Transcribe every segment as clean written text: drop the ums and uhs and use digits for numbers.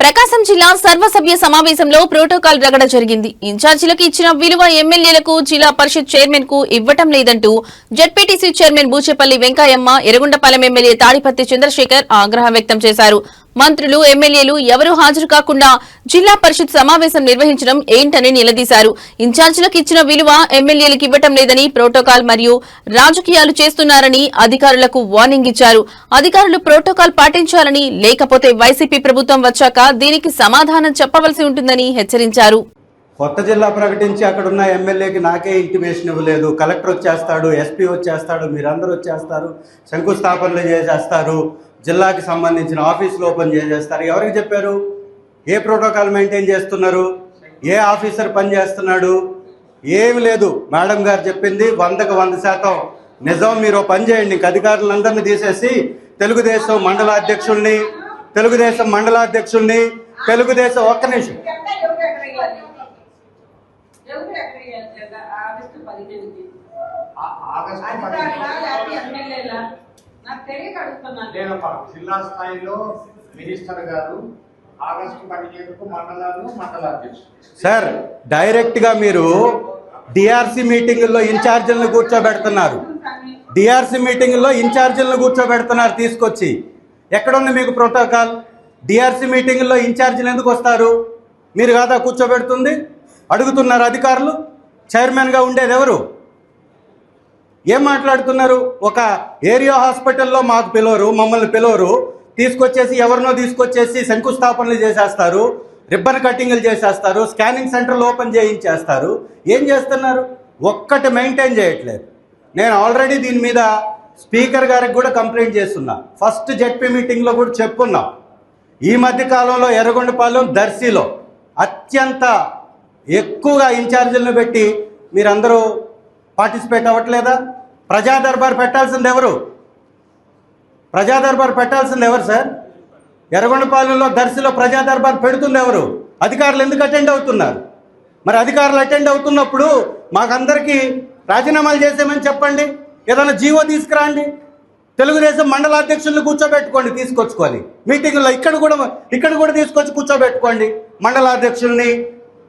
ప్రకాశం జిల్లా సర్వసభ్య సమావేశంలో ప్రోటోకాల్ రగడ జరిగింది. ఇన్ఛార్జీలకు ఇచ్చిన విలువ ఎమ్మెల్యేలకు, జిల్లా పరిషత్ చైర్మన్ కు ఇవ్వటం లేదంటూ ZPTC chairman Boochepalli Venkayyamma, Yerragondapalem MLA Tadipatti Chandrasekhar ఆగ్రహం వ్యక్తం చేశారు. మంత్రులు, ఎమ్మెల్యేలు ఎవరూ హాజరు కాకుండా జిల్లా పరిషత్ సమావేశం నిర్వహించడం ఏంటని నిలదీశారు. ఇన్ఛార్జీలకు ఇచ్చిన విలువ ఎమ్మెల్యేలకు ఇవ్వటం లేదని, ప్రోటోకాల్ మరియు రాజకీయాలు చేస్తున్నారని అధికారులకు వార్నింగ్ ఇచ్చారు. అధికారులు ప్రోటోకాల్ పాటించాలని, లేకపోతే వైసీపీ ప్రభుత్వం వచ్చాక దీనికి సమాధానం చెప్పవలసి ఉంటుందని హెచ్చరించారు. కొత్త జిల్లా ప్రకటించి అక్కడున్న ఎమ్మెల్యేకి నాకే ఇంటిమేషన్ ఇవ్వలేదు. కలెక్టర్ వచ్చేస్తాడు, ఎస్పీ వచ్చేస్తాడు, మీరందరూ వచ్చేస్తారు, శంకుస్థాపనలు చేసేస్తారు, జిల్లాకి సంబంధించిన ఆఫీసులు ఓపెన్ చేసేస్తారు. ఎవరికి చెప్పారు? ఏ ప్రోటోకాల్ మెయింటైన్ చేస్తున్నారు? ఏ ఆఫీసర్ పనిచేస్తున్నాడు? ఏమి లేదు. మేడం గారు చెప్పింది 100కు 100% నిజం. మీరు పని చేయండి, ఇంక అధికారులందరినీ తీసేసి తెలుగుదేశం మండలాధ్యక్షుల్ని ఒక్క నిమిషం జిల్లా స్థాయిలో మినిస్టర్ గారు ఆగస్టు 15కు మండలాధ్యక్షులు సార్, డైరెక్ట్ గా మీరు డిఆర్సీ మీటింగుల్లో ఇన్ఛార్జీలను కూర్చోబెడుతున్నారు తీసుకొచ్చి. ఎక్కడుంది మీకు ప్రోటోకాల్? డిఆర్సీ మీటింగుల్లో ఇన్ఛార్జీలు ఎందుకు వస్తారు? మీరు కాదా కూర్చోబెడుతుంది? అడుగుతున్నారు అధికారులు. చైర్మన్గా ఉండేది ఎవరు? ఏం మాట్లాడుతున్నారు? ఒక ఏరియా హాస్పిటల్లో మాకు పిలవరు, మమ్మల్ని పిలవరు, ఎవరినో తీసుకొచ్చేసి శంకుస్థాపనలు చేసేస్తారు, రిబ్బన్ కటింగ్లు చేసేస్తారు, స్కానింగ్ సెంటర్లు ఓపెన్ చేయించేస్తారు. ఏం చేస్తున్నారు? ఒక్కటి మెయింటైన్ చేయట్లేదు. నేను ఆల్రెడీ దీని మీద స్పీకర్ గారికి కూడా కంప్లైంట్ చేస్తున్నా. ఫస్ట్ జెడ్పీ మీటింగ్లో కూడా చెప్పున్నాం. ఈ మధ్య కాలంలో ఎర్రగొండపాలెం, దర్శిలో అత్యంత ఎక్కువగా ఇన్ఛార్జీలను పెట్టి మీరందరూ పార్టిసిపేట్ అవ్వట్లేదా? ప్రజా దర్బార్ పెట్టాల్సింది ఎవరు సార్? ఎర్రగొండపాలెంలో, దర్శిలో ప్రజా దర్బార్ పెడుతుంది ఎవరు? అధికారులు ఎందుకు అటెండ్ అవుతున్నారు? మరి అధికారులు అటెండ్ అవుతున్నప్పుడు మాకందరికీ రాజీనామాలు చేసామని చెప్పండి, ఏదైనా జీవో తీసుకురండి, తెలుగుదేశం మండలాధ్యక్షులను కూర్చోబెట్టుకోండి, తీసుకొచ్చుకొని మీటింగుల్లో ఇక్కడ కూడా తీసుకొచ్చి కూర్చోబెట్టుకోండి మండలాధ్యక్షుల్ని.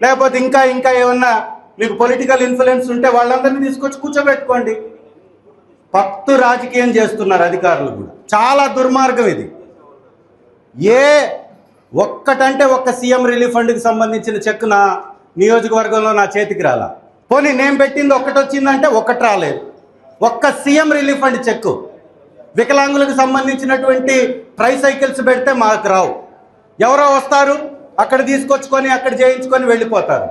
లేకపోతే ఇంకా ఏమన్నా మీకు పొలిటికల్ ఇన్ఫ్లుయెన్స్ ఉంటే వాళ్ళందరినీ తీసుకొచ్చి కూర్చోబెట్టుకోండి. పక్తు రాజకీయం చేస్తున్నారు అధికారులు కూడా. చాలా దుర్మార్గం ఇది. ఒక్క సీఎం రిలీఫ్ ఫండ్కి సంబంధించిన చెక్ నా నియోజకవర్గంలో నా చేతికి రాలా. పోనీ నేను పెట్టింది ఒక్కటి వచ్చిందంటే ఒక్కటి రాలేదు. ఒక్క సీఎం రిలీఫ్ ఫండ్ చెక్కు. వికలాంగులకు సంబంధించినటువంటి ట్రైసైకిల్స్ పెడితే మాకు రావు. ఎవరో వస్తారు, అక్కడ తీసుకొచ్చుకొని అక్కడ చేయించుకొని వెళ్ళిపోతారు.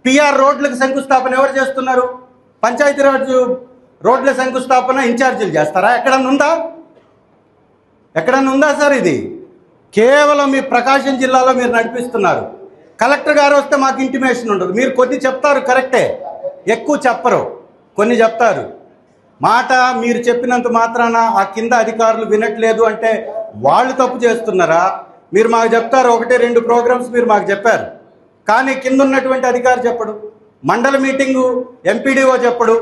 పిఆర్ రోడ్లకు శంకుస్థాపన ఎవరు చేస్తున్నారు? పంచాయతీరాజ్ రోడ్ల శంకుస్థాపన ఇన్ఛార్జీలు చేస్తారా? ఎక్కడన్నా ఉందా సార్? ఇది కేవలం మీ ప్రకాశం జిల్లాలో మీరు నడిపిస్తున్నారు. కలెక్టర్ గారు వస్తే మాకు ఇంటిమేషన్ ఉండదు. మీరు కొద్ది చెప్తారు, కరెక్టే, ఎక్కువ చెప్పరు, కొన్ని చెప్తారు. మాట మీరు చెప్పినంత మాత్రాన ఆ కింద అధికారులు వినట్లేదు అంటే వాళ్ళు తప్పు చేస్తున్నారా? మీరు మాకు చెప్తారు, 1-2 ప్రోగ్రామ్స్ మీరు మాకు చెప్పారు, కానీ కింద ఉన్నటువంటి అధికారి చెప్పడు. మండల మీటింగు ఎంపీడీఓ చెప్పడు.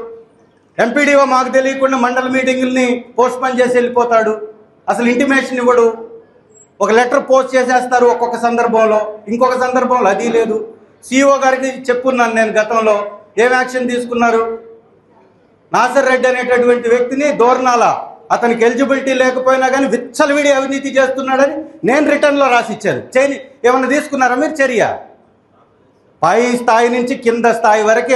ఎంపీడీఓ మాకు తెలియకుండా మండల మీటింగుల్ని పోస్ట్పోన్ చేసి వెళ్ళిపోతాడు. అసలు ఇంటిమేషన్ ఇవ్వడు. ఒక లెటర్ పోస్ట్ చేసేస్తారు ఒక్కొక్క సందర్భంలో, ఇంకొక సందర్భంలో అది లేదు. సిఇఓ గారికి చెప్పున్నాను నేను గతంలో. ఏం యాక్షన్ తీసుకున్నారు? నాసర్ రెడ్డి అనేటటువంటి వ్యక్తిని దోర్నాల, అతనికి ఎలిజిబిలిటీ లేకపోయినా కానీ విచ్చలవిడి అవినీతి చేస్తున్నాడని నేను రిటర్న్లో రాసిచ్చాను. ఏమన్నా తీసుకున్నారా మీరు చర్య? పై స్థాయి నుంచి కింద స్థాయి వరకు